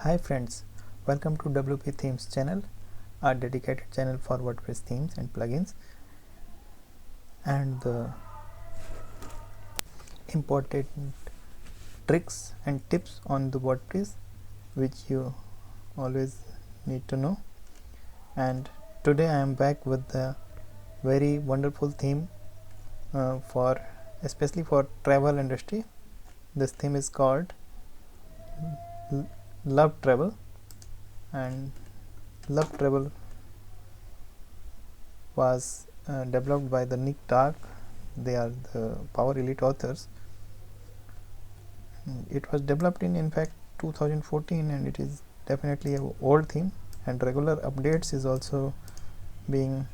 Hi friends, welcome to WP Themes channel, our dedicated channel for WordPress themes and plugins and the important tricks and tips on the WordPress which you always need to know. And today I am back with a very wonderful theme for especially for travel industry. This theme is called Love Travel, and Love Travel was developed by the Nick Dark. They are the Power Elite authors. It was developed in fact 2014, and it is definitely an old theme, and regular updates is also being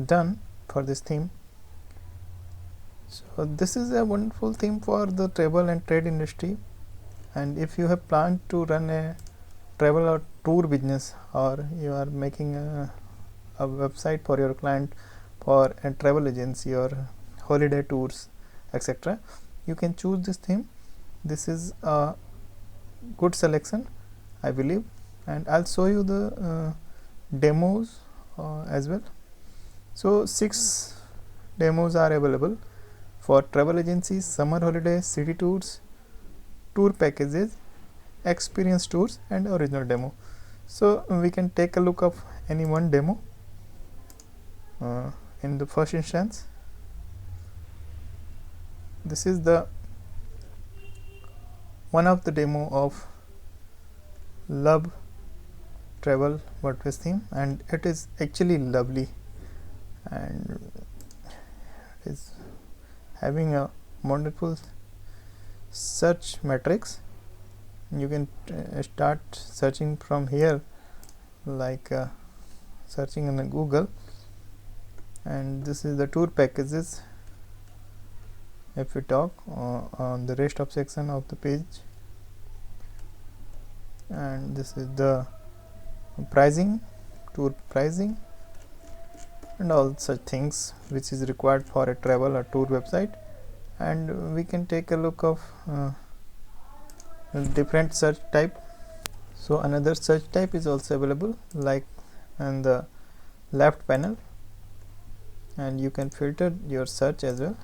done for this theme. So this is a wonderful theme for the travel and trade industry, and if you have planned to run a travel or tour business, or you are making a website for your client for a travel agency or holiday tours, etc., you can choose this theme. This is a good selection, I believe, and I'll show you the demos as well. So 6 demos are available for travel agencies, summer holidays, city tours, tour packages, experience tours, and original demo. So we can take a look of any one demo. In the first instance, this is the one of the demo of Love Travel WordPress theme, and it is actually lovely, and it is having a wonderful search matrix. You can start searching from here, like searching in Google, and this is the tour packages. If we talk on the rest of section of the page, and this is the pricing, tour pricing, and all such things which is required for a travel or tour website. And we can take a look of different search type. So another search type is also available, like in the left panel, and you can filter your search as well.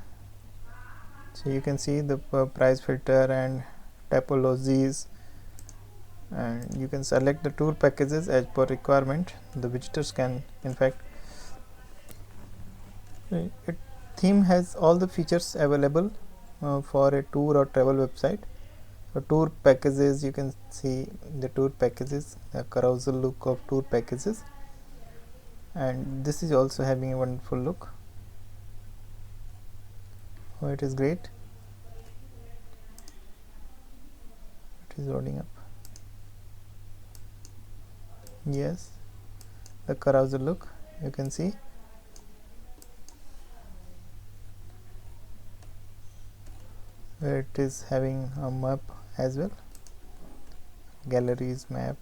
So you can see the price filter and typologies, and you can select the tour packages as per requirement. The visitors can in fact theme has all the features available for a tour or travel website. For tour packages, you can see the tour packages, the carousel look of tour packages, and this is also having a wonderful look. Oh, it is great. It is loading up. Yes, the carousel look, you can see. It is having a map as well, galleries, map,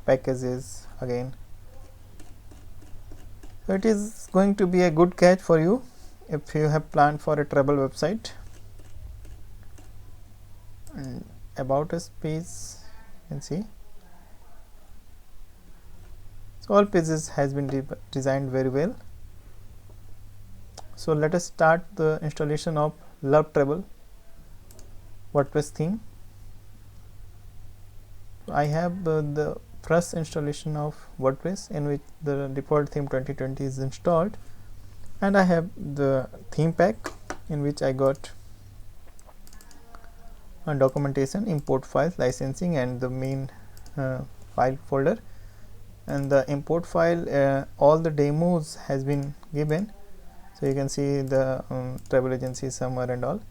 packages again. So it is going to be a good catch for you if you have planned for a travel website. And about us page, you can see. So all pages has been designed very well. So let us start the installation of Love Travel WordPress theme. I have the first installation of WordPress, in which the default theme 2020 is installed, and I have the theme pack, in which I got documentation, import files, licensing, and the main file folder. And the import file, all the demos has been given, so you can see the travel agency, summer, and all.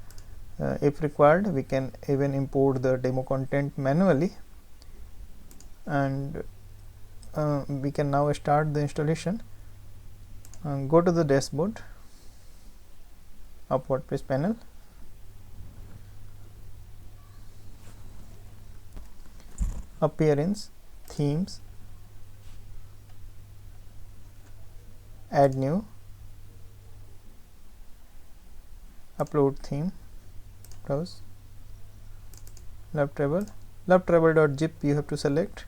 If required, we can even import the demo content manually, and we can now start the installation. Go to the dashboard of WordPress panel. Appearance, themes, add new, upload theme, browse, Love Travel, lovetravel.zip you have to select,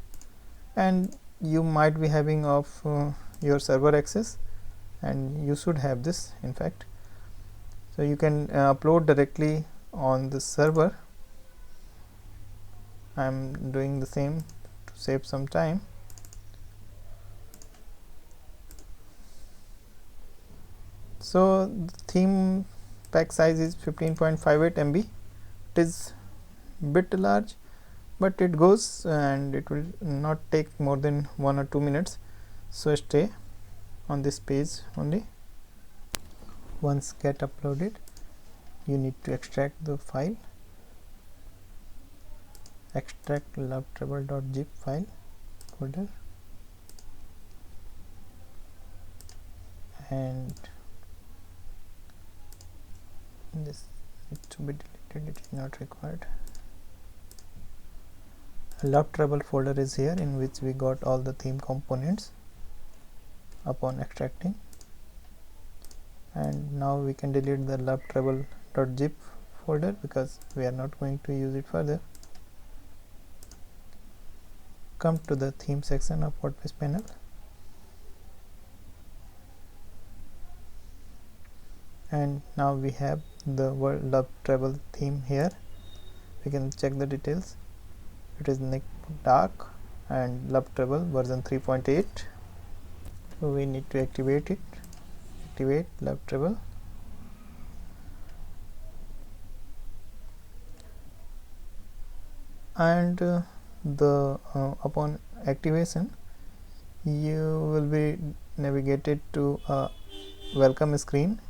and you might be having of your server access, and you should have this in fact. So you can upload directly on the server. I am doing the same to save some time. So the theme pack size is 15.58 MB. It is bit large, but it goes, and it will not take more than 1 or 2 minutes. So stay on this page only. Once get uploaded, you need to extract the file. Extract lovetravel.zip file folder, and this needs to be deleted, it is not required. A lovetravel folder is here, in which we got all the theme components upon extracting. And now we can delete the lovetravel.zip folder because we are not going to use it further. Come to the theme section of WordPress panel. And now we have the lovetravel theme here. We can check the details. It is Nick Dark and lovetravel version 3.8. So we need to activate it. Activate lovetravel. And upon activation, you will be navigated to a welcome screen.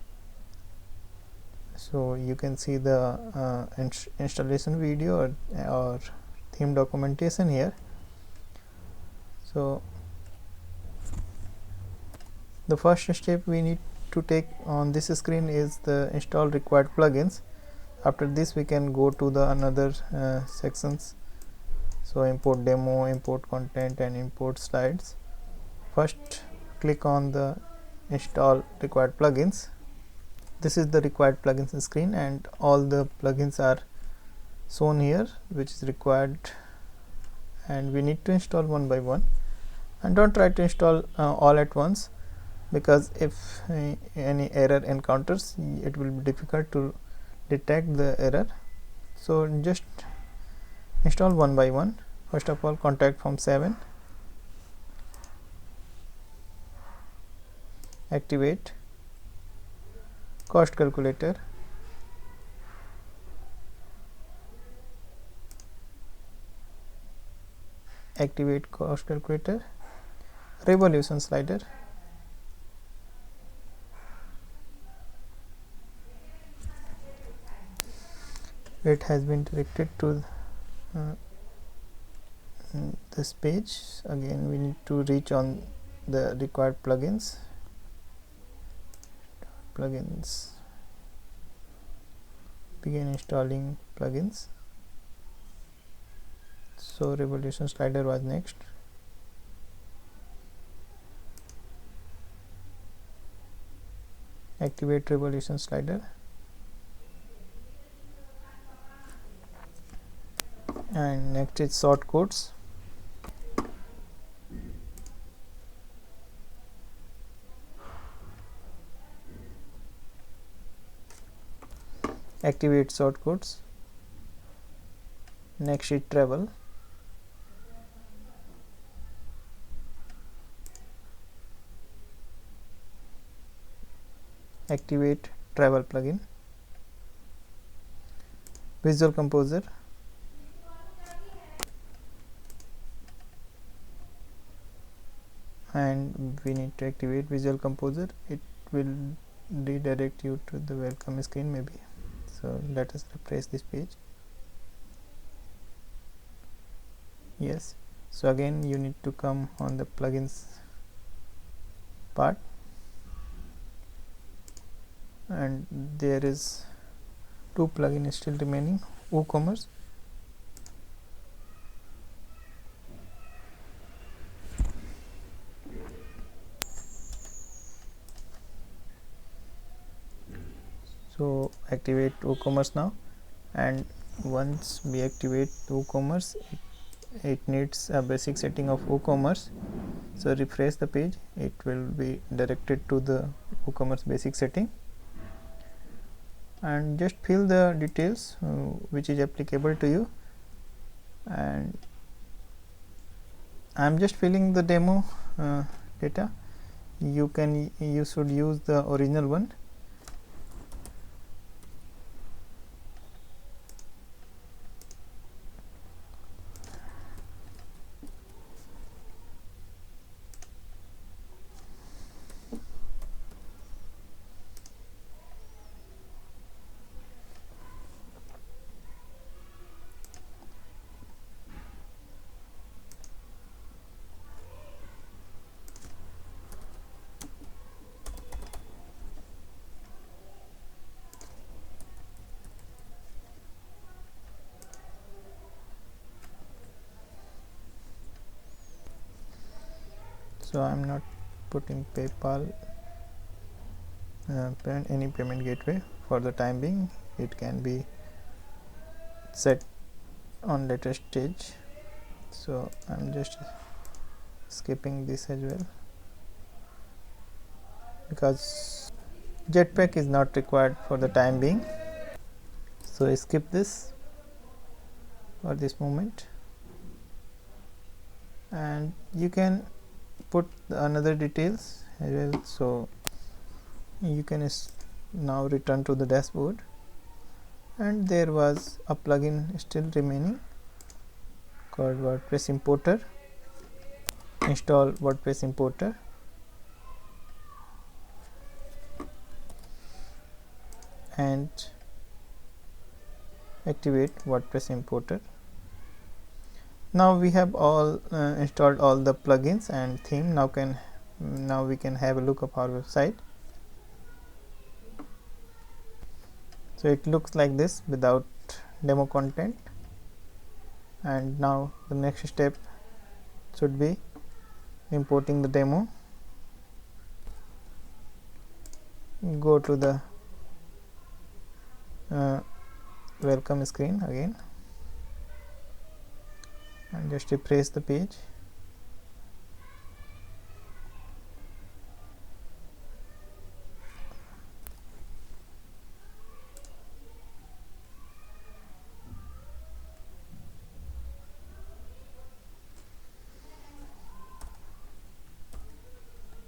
So you can see the installation video or theme documentation here. So the first step we need to take on this screen is the install required plugins. After this we can go to the another sections. So import demo, import content, and import slides. First click on the install required plugins. This is the required plugins screen, and all the plugins are shown here which is required, and we need to install one by one. And don't try to install all at once, because if any error encounters, it will be difficult to detect the error. So just install one by one. First of all, contact form 7. Activate cost calculator. Activate cost calculator. Revolution slider. It has been directed to this page. Again, we need to reach on the required plugins. Begin installing plugins. So Revolution slider was next. Activate Revolution slider. And next is shortcodes. Activate shortcodes. Next is travel. Activate travel plugin. Visual Composer. And we need to activate Visual Composer. It will redirect you to the welcome screen maybe. So let us refresh this page. Yes. So again you need to come on the plugins part, and there is 2 plugins still remaining. WooCommerce. So activate WooCommerce now, and once we activate WooCommerce, it needs a basic setting of WooCommerce. So refresh the page, it will be directed to the WooCommerce basic setting, and just fill the details which is applicable to you. And I am just filling the demo data. You should use the original one. So I am not putting PayPal any payment gateway for the time being. It can be set on later stage. So I'm just skipping this as well, because Jetpack is not required for the time being. So skip this for this moment, and you can put another details as well. So you can now return to the dashboard, and there was a plugin still remaining called WordPress Importer. Install WordPress Importer, and activate WordPress Importer. Now we have all installed all the plugins and theme. Now we can have a look of our website. So it looks like this without demo content. And now the next step should be importing the demo. Go to the welcome screen again, and just refresh the page.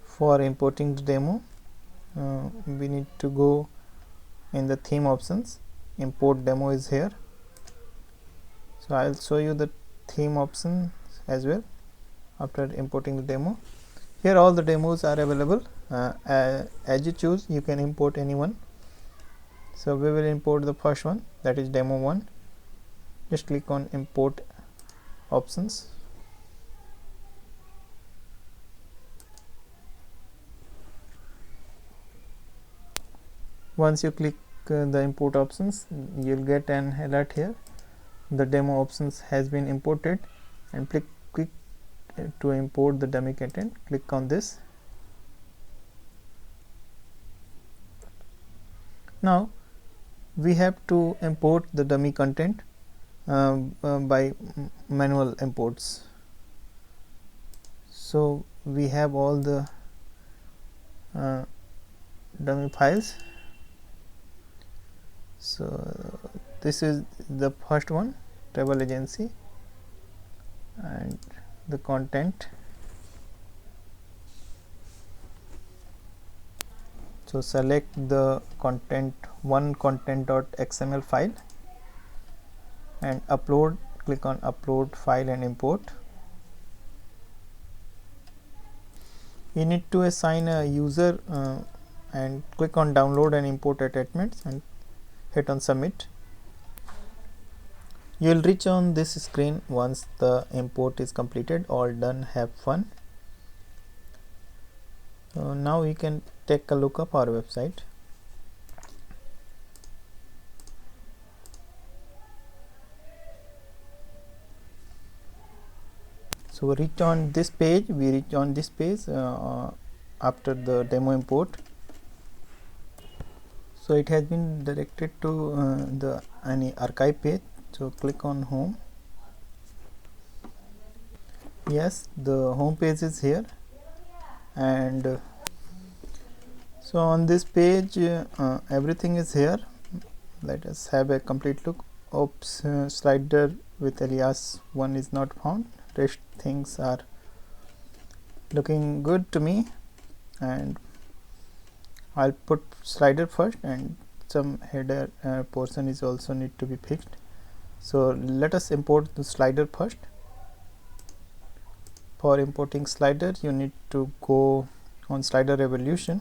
For importing the demo, we need to go in the theme options. Import demo is here. So I'll show you the theme options as well after importing the demo. Here all the demos are available. As you choose, you can import any one. So we will import the first one, that is demo 1. Just click on import options. Once you click the import options, you'll get an alert here. The demo options has been imported, and click to import the dummy content. Click on this. Now we have to import the dummy content by manual imports. So we have all the dummy files. So this is the first one, travel agency, and the content. So select the content.xml file and upload. Click on upload file and import. You need to assign a user and click on download and import attachments and hit on submit. You will reach on this screen once the import is completed. All done, have fun. So now we can take a look of our website. So we reach on this page. After the demo import. So it has been directed to the any archive page. So click on home. Yes, the home page is here, and so on this page everything is here. Let us have a complete look. Oops, slider with alias 1 is not found. Rest things are looking good to me, and I'll put slider first, and some header portion is also need to be fixed. So let us import the slider first. For importing slider, you need to go on Slider Revolution,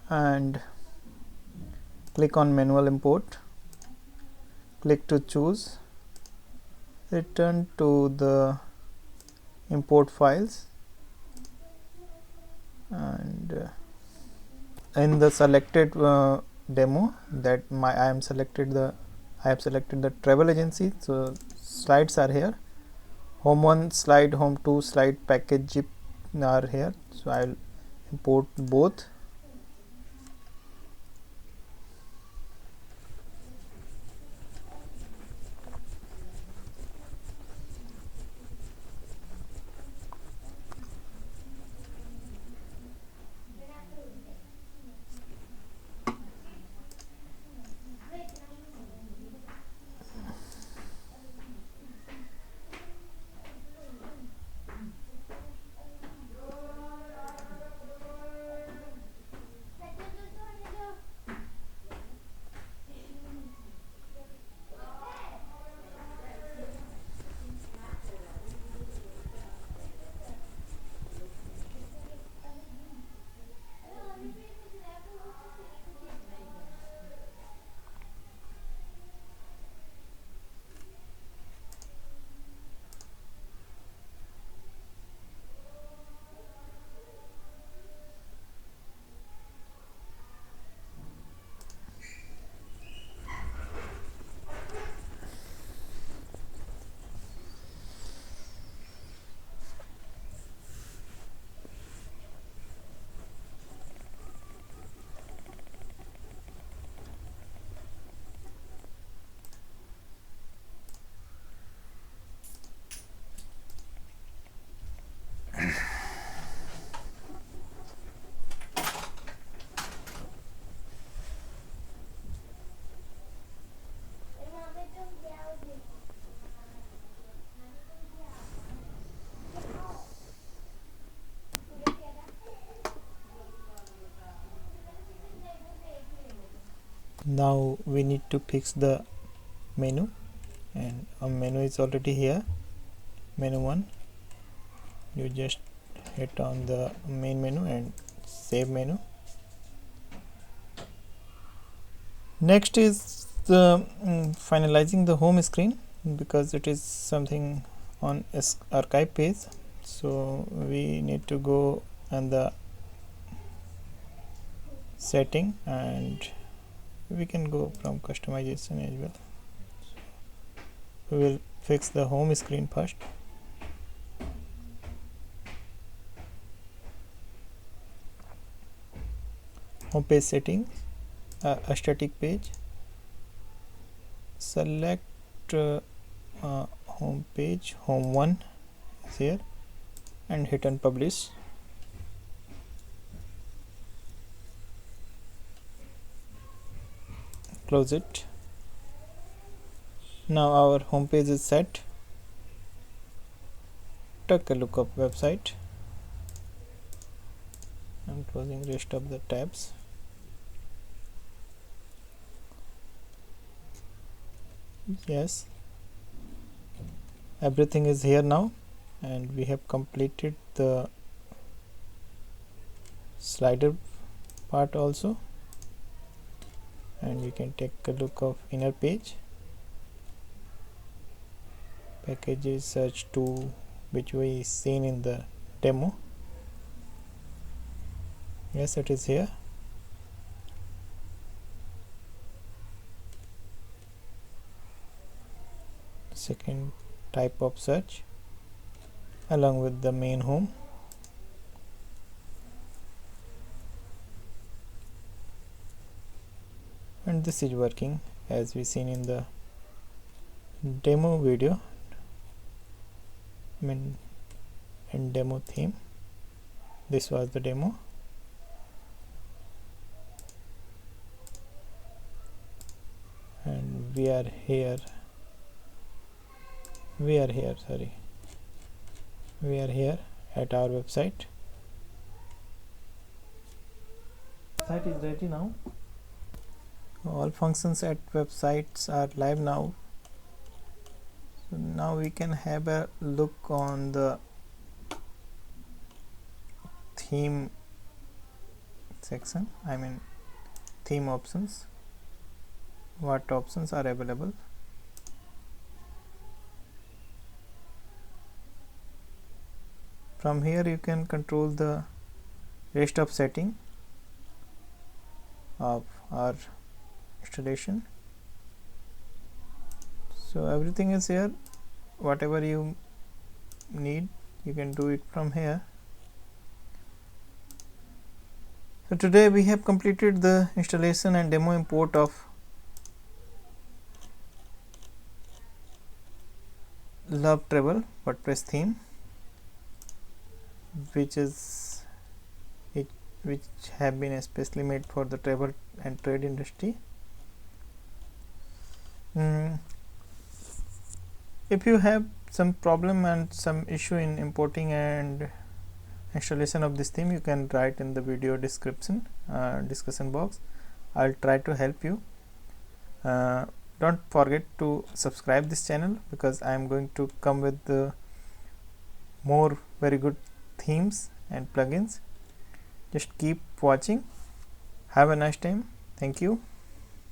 and click on manual import. Click to choose, return to the import files, and in the selected demo that I have selected the travel agency. So slides are here. Home 1 slide, home 2 slide, package zip are here. So I'll import both. Now we need to fix the menu, and a menu is already here. Menu 1, you just hit on the main menu and save menu. Next is the finalizing the home screen, because it is something on archive page. So we need to go on the setting, and we can go from customization as well. We will fix the home screen first. Home page settings, a static page. Select home page, home 1 is here, and hit on publish. Close it. Now our home page is set. Take a look of website. I'm closing rest of the tabs. Yes, everything is here now, and we have completed the slider part also, and we can take a look of inner page. Packages search to which we seen in the demo. Yes, it is here. Second type of search along with the main home. and this is working as we seen in the demo video, in demo theme. This was the demo. And we are here at our website. Site is ready now. All functions at websites are live now. So now we can have a look on the theme section, theme options, what options are available. From here you can control the rest of setting of our installation. So everything is here. Whatever you need, you can do it from here. So today we have completed the installation and demo import of Love Travel WordPress theme, which have been especially made for the travel and trade industry. If you have some problem and some issue in importing and installation of this theme, you can write in the video description discussion box. I'll try to help you. Don't forget to subscribe this channel, because I am going to come with the more very good themes and plugins. Just keep watching. Have a nice time. Thank you.